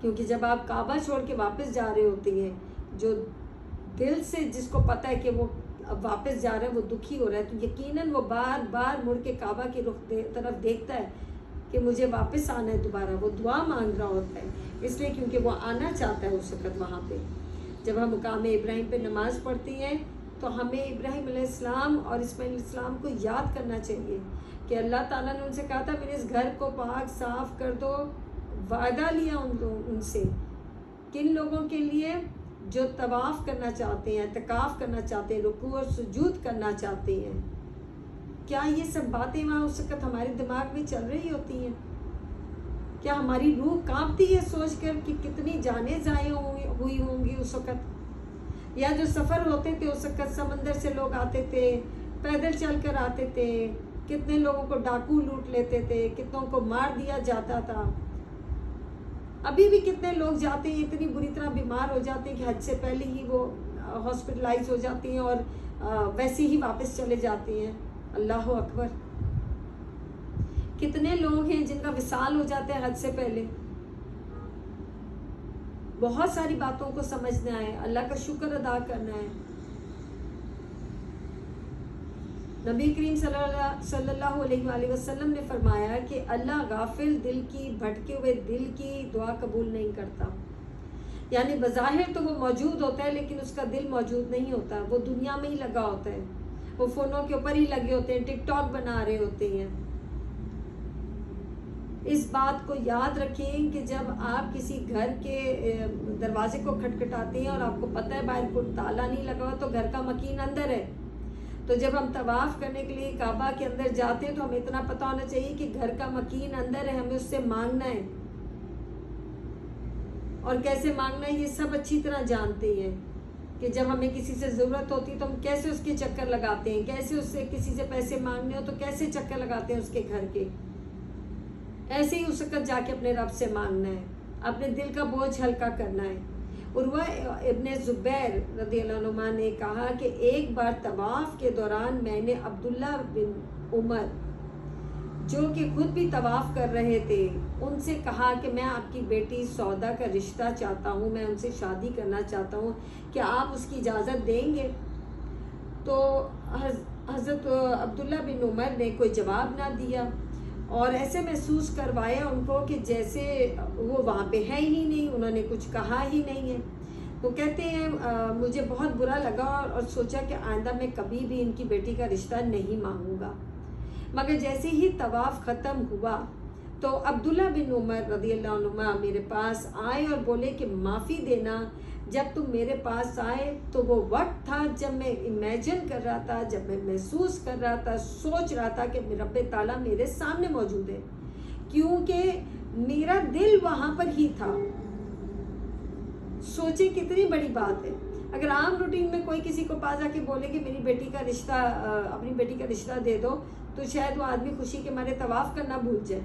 کیونکہ جب آپ کعبہ چھوڑ کے واپس جا رہے ہوتے ہیں، جو دل سے جس کو پتہ ہے کہ وہ اب واپس جا رہا ہے وہ دکھی ہو رہا ہے، تو یقیناً وہ بار بار مڑ کے کعبہ کی طرف دیکھتا ہے کہ مجھے واپس آنا ہے دوبارہ، وہ دعا مانگ رہا ہوتا ہے، اس لیے کیونکہ وہ آنا چاہتا ہے اس وقت وہاں پہ۔ جب ہم مقام ابراہیم پہ نماز پڑھتی ہیں تو ہمیں ابراہیم علیہ السلام اور اسماعیل علیہ السلام کو یاد کرنا چاہیے کہ اللہ تعالیٰ نے ان سے کہا تھا میرے اس گھر کو پاک صاف کر دو، وعدہ لیا ان سے، کن لوگوں کے لیے؟ جو طواف کرنا چاہتے ہیں، اعتکاف کرنا چاہتے ہیں، رکوع اور سجود کرنا چاہتے ہیں۔ کیا یہ سب باتیں وہاں اس وقت ہمارے دماغ میں چل رہی ہوتی ہیں؟ کیا ہماری روح کانپتی ہے سوچ کر کہ کتنی جانیں ضائع ہوئی ہوں گی اس وقت؟ یا جو سفر ہوتے تھے اس وقت سمندر سے لوگ آتے تھے، پیدل چل کر آتے تھے، کتنے لوگوں کو ڈاکو لوٹ لیتے تھے، کتنوں کو مار دیا جاتا تھا۔ ابھی بھی کتنے لوگ جاتے ہیں اتنی بری طرح بیمار ہو جاتے ہیں کہ حج سے پہلے ہی وہ ہاسپٹلائز ہو جاتی ہیں اور ویسے ہی واپس چلے جاتے ہیں۔ اللہ اکبر! کتنے لوگ ہیں جن کا وصال ہو جاتا ہے حج سے پہلے۔ بہت ساری باتوں کو سمجھنا ہے، اللہ کا شکر ادا کرنا ہے۔ نبی کریم صلی اللہ علیہ وآلہ وسلم نے فرمایا کہ اللہ غافل دل کی، بھٹکے ہوئے دل کی دعا قبول نہیں کرتا۔ یعنی بظاہر تو وہ موجود ہوتا ہے لیکن اس کا دل موجود نہیں ہوتا، وہ دنیا میں ہی لگا ہوتا ہے، وہ فونوں کے اوپر ہی لگے ہوتے ہیں، ٹک ٹاک بنا رہے ہوتے ہیں۔ اس بات کو یاد رکھیں کہ جب آپ کسی گھر کے دروازے کو کھٹکھٹاتے ہیں اور آپ کو پتہ ہے باہر کوئی تالا نہیں لگا ہوا تو گھر کا مکین اندر ہے، تو جب ہم طواف کرنے کے لیے کعبہ کے اندر جاتے ہیں تو ہمیں اتنا پتہ ہونا چاہیے کہ گھر کا مکین اندر ہے، ہمیں اس سے مانگنا ہے، اور کیسے مانگنا ہے یہ سب اچھی طرح جانتے ہیں کہ جب ہمیں کسی سے ضرورت ہوتی ہے تو ہم کیسے اس کے چکر لگاتے ہیں، کیسے اس سے کسی سے پیسے مانگنے ہو تو کیسے چکر لگاتے ہیں اس کے گھر کے، ایسے ہی اس وقت جا کے اپنے رب سے مانگنا ہے، اپنے دل کا بوجھ ہلکا کرنا ہے۔ عروہ ابن زبیر رضی اللہ عنہ نے کہا کہ ایک بار طواف کے دوران میں نے عبداللہ بن عمر جو کہ خود بھی طواف کر رہے تھے ان سے کہا کہ میں آپ کی بیٹی سودا کا رشتہ چاہتا ہوں، میں ان سے شادی کرنا چاہتا ہوں، کیا آپ اس کی اجازت دیں گے؟ تو حضرت عبداللہ بن عمر نے کوئی جواب نہ دیا اور ایسے محسوس کروایا ان کو کہ جیسے وہ وہاں پہ ہے ہی نہیں، انہوں نے کچھ کہا ہی نہیں ہے۔ تو کہتے ہیں مجھے بہت برا لگا اور سوچا کہ آئندہ میں کبھی بھی ان کی بیٹی کا رشتہ نہیں مانگوں گا، مگر جیسے ہی طواف ختم ہوا تو عبداللہ بن عمر رضی اللہ عنہ میرے پاس آئے اور بولے کہ معافی دینا، جب تم میرے پاس آئے تو وہ وقت تھا جب میں امیجن کر رہا تھا، جب میں محسوس کر رہا تھا، سوچ رہا تھا کہ رب تعالیٰ میرے سامنے موجود ہے، کیونکہ میرا دل وہاں پر ہی تھا۔ سوچے کتنی بڑی بات ہے، اگر عام روٹین میں کوئی کسی کو پاس آ کے بولے کہ میری بیٹی کا رشتہ، اپنی بیٹی کا رشتہ دے دو، تو شاید وہ آدمی خوشی کے مارے طواف کرنا بھول جائے۔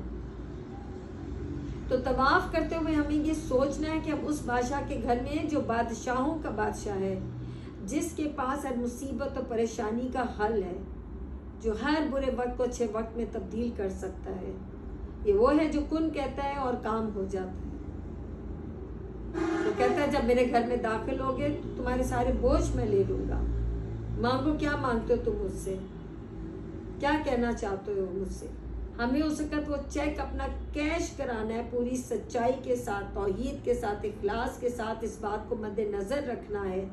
تو طواف کرتے ہوئے ہمیں یہ سوچنا ہے کہ ہم اس بادشاہ کے گھر میں ہیں جو بادشاہوں کا بادشاہ ہے، جس کے پاس ہر مصیبت اور پریشانی کا حل ہے، جو ہر برے وقت کو اچھے وقت میں تبدیل کر سکتا ہے۔ یہ وہ ہے جو کن کہتا ہے اور کام ہو جاتا ہے۔ تو کہتا ہے جب میرے گھر میں داخل ہوگے تو تمہارے سارے بوجھ میں لے لوں گا، مانگو کیا مانگتے ہو تم مجھ سے، کیا کہنا چاہتے ہو مجھ سے۔ ہمیں اس وقت وہ چیک اپنا کیش کرانا ہے پوری سچائی کے ساتھ، توحید کے ساتھ، اخلاص کے ساتھ، اس بات کو مد نظر رکھنا ہے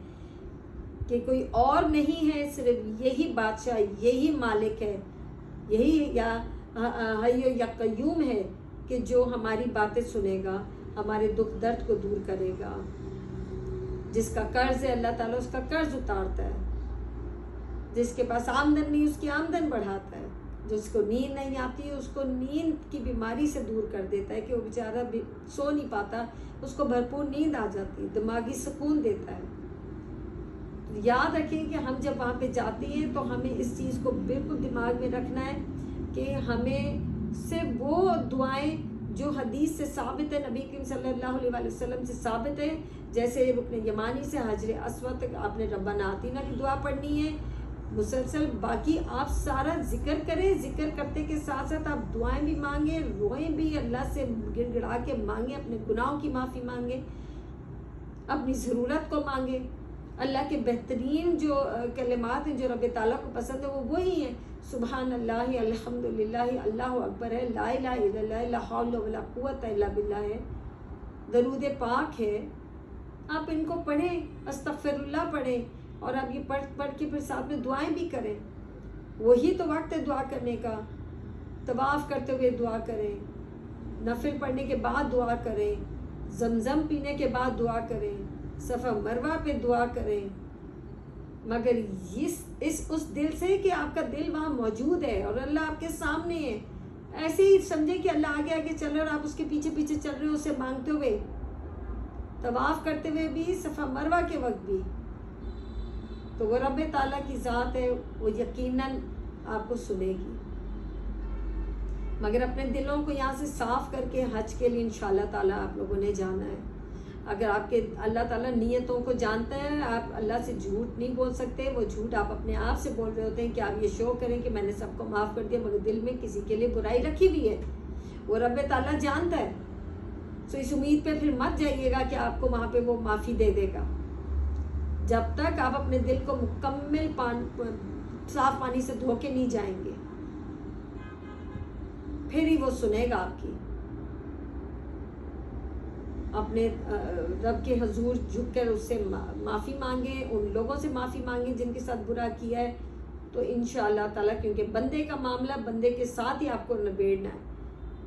کہ کوئی اور نہیں ہے، صرف یہی بادشاہ، یہی مالک ہے، یہی یا حی یا قیوم ہے کہ جو ہماری باتیں سنے گا، ہمارے دکھ درد کو دور کرے گا۔ جس کا قرض ہے اللہ تعالیٰ اس کا قرض اتارتا ہے، جس کے پاس آمدن نہیں اس کی آمدن بڑھاتا ہے، جس کو نیند نہیں آتی ہے اس کو نیند کی بیماری سے دور کر دیتا ہے کہ وہ بیچارہ سو نہیں پاتا، اس کو بھرپور نیند آ جاتی ہے، دماغی سکون دیتا ہے۔ یاد رکھیں کہ ہم جب وہاں پہ جاتے ہیں تو ہمیں اس چیز کو بالکل دماغ میں رکھنا ہے کہ ہمیں صرف وہ دعائیں جو حدیث سے ثابت ہے، نبی کریم صلی اللہ علیہ وسلم سے ثابت ہے، جیسے رکن یمانی سے حجر اسود تک آپ نے ربنا آتینا کی دعا پڑھنی ہے، مسلسل باقی آپ سارا ذکر کریں، ذکر کرتے کے ساتھ ساتھ آپ دعائیں بھی مانگیں، روئیں بھی، اللہ سے گڑ گڑا کے مانگیں، اپنے گناہوں کی معافی مانگیں، اپنی ضرورت کو مانگیں۔ اللہ کے بہترین جو کلمات ہیں جو رب تعالیٰ کو پسند ہے وہ وہی ہیں، سبحان اللہ، الحمدللہ، اللہ اکبر ہے، لا الہ الا اللہ، لا حول ولا قوت الا باللہ ہے، درود پاک ہے۔ آپ ان کو پڑھیں، استغفر اللہ پڑھیں، اور آپ یہ پڑھ کے پھر ساتھ میں دعائیں بھی کریں۔ وہی تو وقت ہے دعا کرنے کا، طواف کرتے ہوئے دعا کریں، نفل پڑھنے کے بعد دعا کریں، زمزم پینے کے بعد دعا کریں، صفا مروہ پہ دعا کریں، مگر اس دل سے کہ آپ کا دل وہاں موجود ہے اور اللہ آپ کے سامنے ہے۔ ایسے ہی سمجھیں کہ اللہ آگے آگے چل رہا ہے اور آپ اس کے پیچھے پیچھے چل رہے ہو، اسے مانگتے ہوئے، طواف کرتے ہوئے بھی، صفا مروہ کے وقت بھی، تو وہ رب تعالیٰ کی ذات ہے، وہ یقیناً آپ کو سنے گی۔ مگر اپنے دلوں کو یہاں سے صاف کر کے حج کے لیے انشاءاللہ تعالیٰ آپ لوگوں نے جانا ہے۔ اگر آپ کے اللہ تعالیٰ نیتوں کو جانتا ہے، آپ اللہ سے جھوٹ نہیں بول سکتے، وہ جھوٹ آپ اپنے آپ سے بول رہے ہوتے ہیں کہ آپ یہ شو کریں کہ میں نے سب کو معاف کر دیا، مگر دل میں کسی کے لیے برائی رکھی ہوئی ہے، وہ رب تعالیٰ جانتا ہے۔ تو اس امید پہ پھر مت جائیے گا کہ آپ کو وہاں پہ وہ معافی دے دے گا، جب تک آپ اپنے دل کو مکمل صاف پانی سے دھو کے نہیں جائیں گے، پھر ہی وہ سنے گا آپ کی۔ اپنے رب کے حضور جھک کر اس سے معافی مانگیں، ان لوگوں سے معافی مانگیں جن کے ساتھ برا کیا ہے، تو انشاءاللہ تعالیٰ، کیونکہ بندے کا معاملہ بندے کے ساتھ ہی آپ کو نبیڑنا ہے،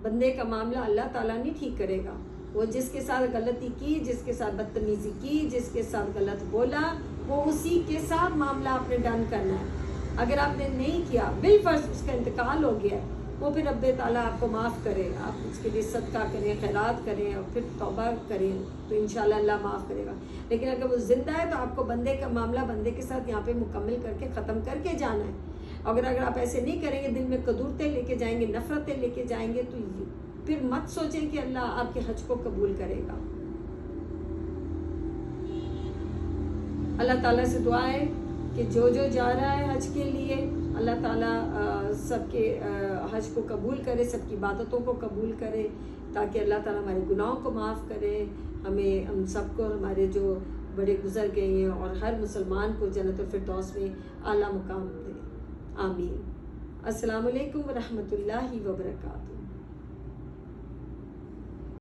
بندے کا معاملہ اللہ تعالیٰ نہیں ٹھیک کرے گا۔ وہ جس کے ساتھ غلطی کی، جس کے ساتھ بدتمیزی کی، جس کے ساتھ غلط بولا، وہ اسی کے ساتھ معاملہ آپ نے ڈن کرنا ہے۔ اگر آپ نے نہیں کیا، بالفرض اس کا انتقال ہو گیا ہے، وہ پھر رب تعالیٰ آپ کو معاف کرے، آپ اس کے لیے صدقہ کریں، خیرات کریں اور پھر توبہ کریں تو انشاءاللہ اللہ معاف کرے گا۔ لیکن اگر وہ زندہ ہے تو آپ کو بندے کا معاملہ بندے کے ساتھ یہاں پہ مکمل کر کے ختم کر کے جانا ہے۔ اگر آپ ایسے نہیں کریں گے، دل میں قدورتیں لے کے جائیں گے، نفرتیں لے کے جائیں گے، تو پھر مت سوچیں کہ اللہ آپ کے حج کو قبول کرے گا۔ اللہ تعالیٰ سے دعا ہے کہ جو جا رہا ہے حج کے لیے، اللہ تعالیٰ سب کے حج کو قبول کرے، سب کی عبادتوں کو قبول کرے، تاکہ اللہ تعالیٰ ہمارے گناہوں کو معاف کرے، ہم سب کو، ہمارے جو بڑے گزر گئے ہیں اور ہر مسلمان کو جنت الفردوس میں اعلیٰ مقام دے، آمین۔ السلام علیکم ورحمۃ اللہ وبرکاتہ۔